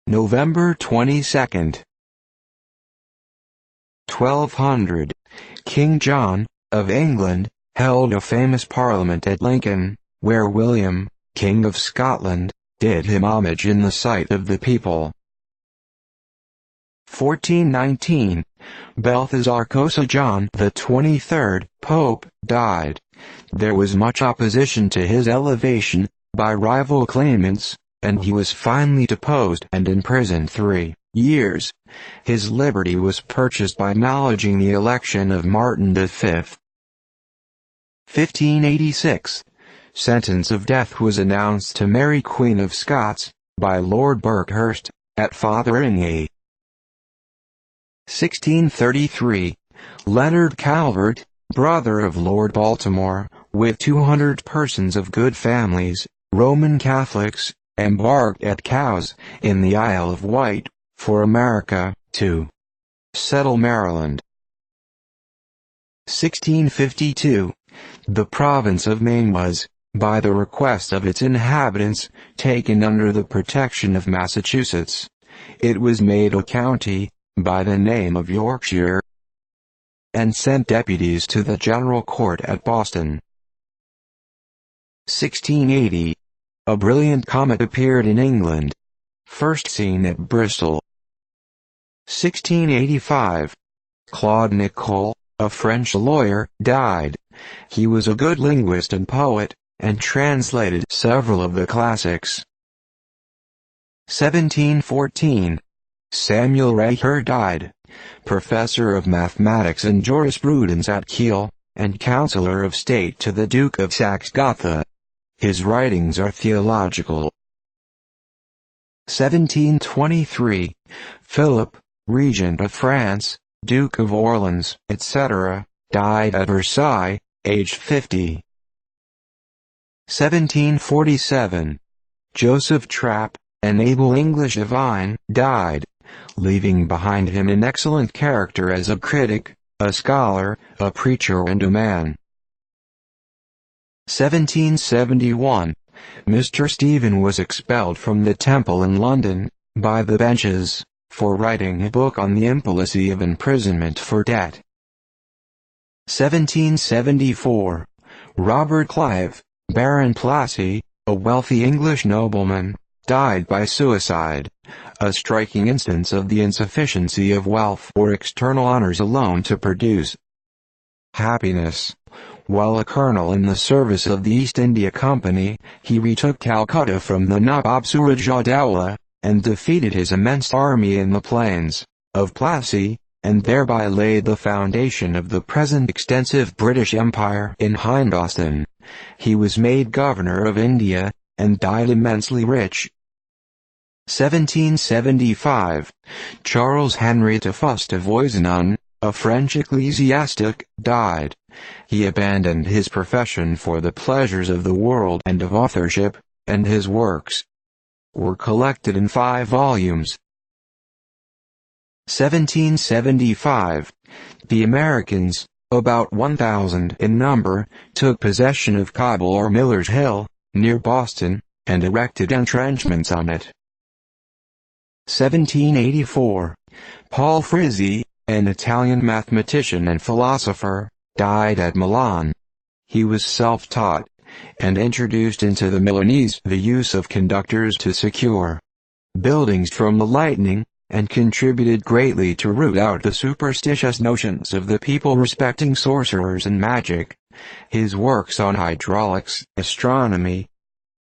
November 22. 1200. King John, of England, held a famous parliament at Lincoln, where William, King of Scotland, did him homage in the sight of the people. 1419. Belthazar Cosa, John the 23rd Pope, died. There was much opposition to his elevation by rival claimants, and he was finally deposed and imprisoned 3 years. His liberty was purchased by acknowledging the election of Martin V. 1586. Sentence of death was announced to Mary Queen of Scots, by Lord Burkhurst, at Fotheringay. 1633. Leonard Calvert, brother of Lord Baltimore, with 200 persons of good families, Roman Catholics, embarked at Cowes, in the Isle of Wight, for America, to settle Maryland. 1652. The province of Maine was, by the request of its inhabitants, taken under the protection of Massachusetts. It was made a county, by the name of Yorkshire, and sent deputies to the General Court at Boston. 1680. A brilliant comet appeared in England. First seen at Bristol. 1685. Claude Nicole, a French lawyer, died. He was a good linguist and poet, and translated several of the classics. 1714. Samuel Raher died. Professor of mathematics and jurisprudence at Kiel, and Councillor of State to the Duke of Saxe-Gotha. His writings are theological. 1723. Philip, Regent of France, Duke of Orleans, etc., died at Versailles, aged 50. 1747. Joseph Trapp, an able English divine, died, leaving behind him an excellent character as a critic, a scholar, a preacher and a man. 1771. Mr. Stephen was expelled from the Temple in London, by the benches, for writing a book on the impolicy of imprisonment for debt. 1774. Robert Clive, Baron Plassey, a wealthy English nobleman, died by suicide, a striking instance of the insufficiency of wealth or external honors alone to produce happiness. While a colonel in the service of the East India Company, he retook Calcutta from the Nawab Surajudowlah, and defeated his immense army in the plains of Plassey, and thereby laid the foundation of the present extensive British Empire in Hindostan. He was made governor of India, and died immensely rich. 1775. Charles Henry Tefust of Oisenon, a French ecclesiastic, died. He abandoned his profession for the pleasures of the world and of authorship, and his works were collected in 5 volumes. 1775. The Americans, about 1,000 in number, took possession of Cobble or Miller's Hill, near Boston, and erected entrenchments on it. 1784. Paul Frizzi, an Italian mathematician and philosopher, died at Milan. He was self-taught, and introduced into the Milanese the use of conductors to secure buildings from the lightning, and contributed greatly to root out the superstitious notions of the people respecting sorcerers and magic. His works on hydraulics, astronomy,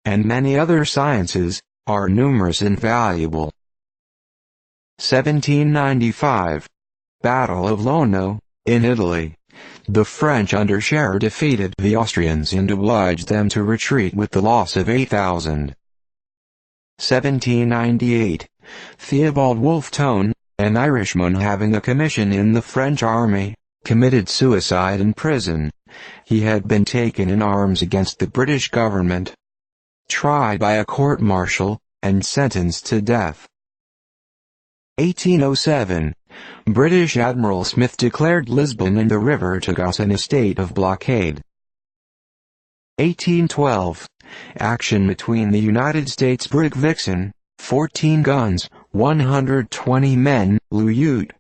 and many other sciences, are numerous and valuable. 1795. Battle of Lono, in Italy. The French under Scherer defeated the Austrians and obliged them to retreat with the loss of 8,000. 1798. Theobald Wolfe Tone, an Irishman having a commission in the French army, committed suicide in prison. He had been taken in arms against the British government, tried by a court-martial, and sentenced to death. 1807. British Admiral Smith declared Lisbon and the river Tagus in a state of blockade. 1812. Action between the United States brig Vixen, 14 guns, 120 men, Luyut,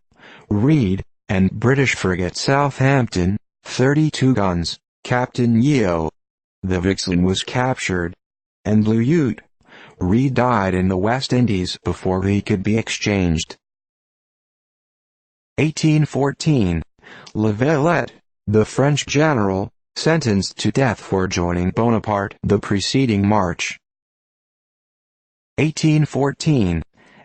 Reed, and British frigate Southampton, 32 guns, Captain Yeo. The Vixen was captured, and Luyut, Reed died in the West Indies before he could be exchanged. 1814. La Valette, the French general, sentenced to death for joining Bonaparte the preceding March. 1814.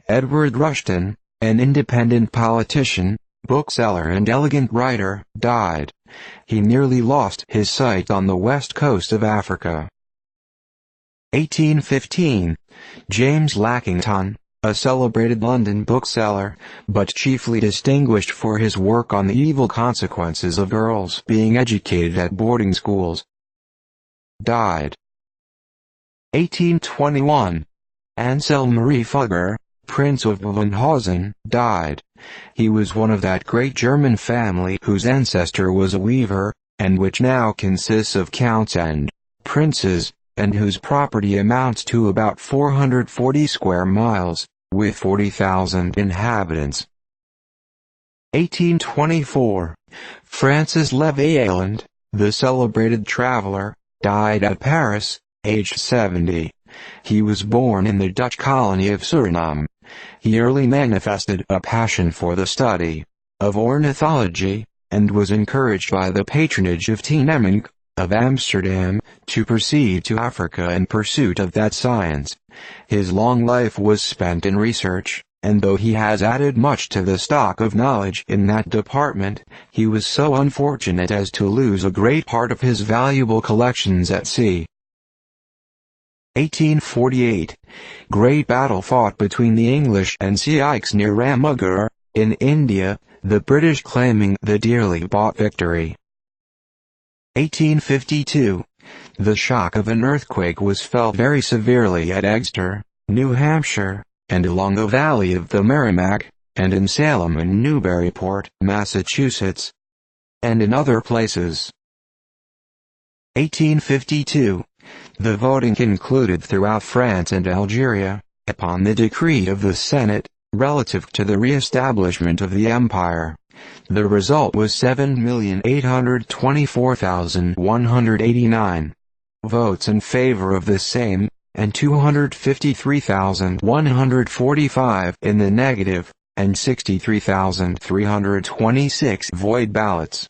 Edward Rushton, an independent politician, bookseller and elegant writer, died. He nearly lost his sight on the west coast of Africa. 1815. James Lackington, a celebrated London bookseller, but chiefly distinguished for his work on the evil consequences of girls being educated at boarding schools, died. 1821. Anselm Marie Fugger, Prince of Wolfenhausen, died. He was one of that great German family whose ancestor was a weaver, and which now consists of counts and princes, and whose property amounts to about 440 square miles, with 40,000 inhabitants. 1824. Francis Levaillant, the celebrated traveler, died at Paris, aged 70. He was born in the Dutch colony of Suriname. He early manifested a passion for the study of ornithology, and was encouraged by the patronage of Tienemank, of Amsterdam, to proceed to Africa in pursuit of that science. His long life was spent in research, and though he has added much to the stock of knowledge in that department, he was so unfortunate as to lose a great part of his valuable collections at sea. 1848. Great battle fought between the English and Sikhs near Ramgarh, in India, the British claiming the dearly bought victory. 1852. The shock of an earthquake was felt very severely at Exeter, New Hampshire, and along the valley of the Merrimack, and in Salem and Newburyport, Massachusetts, and in other places. 1852. The voting concluded throughout France and Algeria, upon the decree of the Senate, relative to the re-establishment of the empire. The result was 7,824,189 votes in favor of the same, and 253,145 in the negative, and 63,326 void ballots.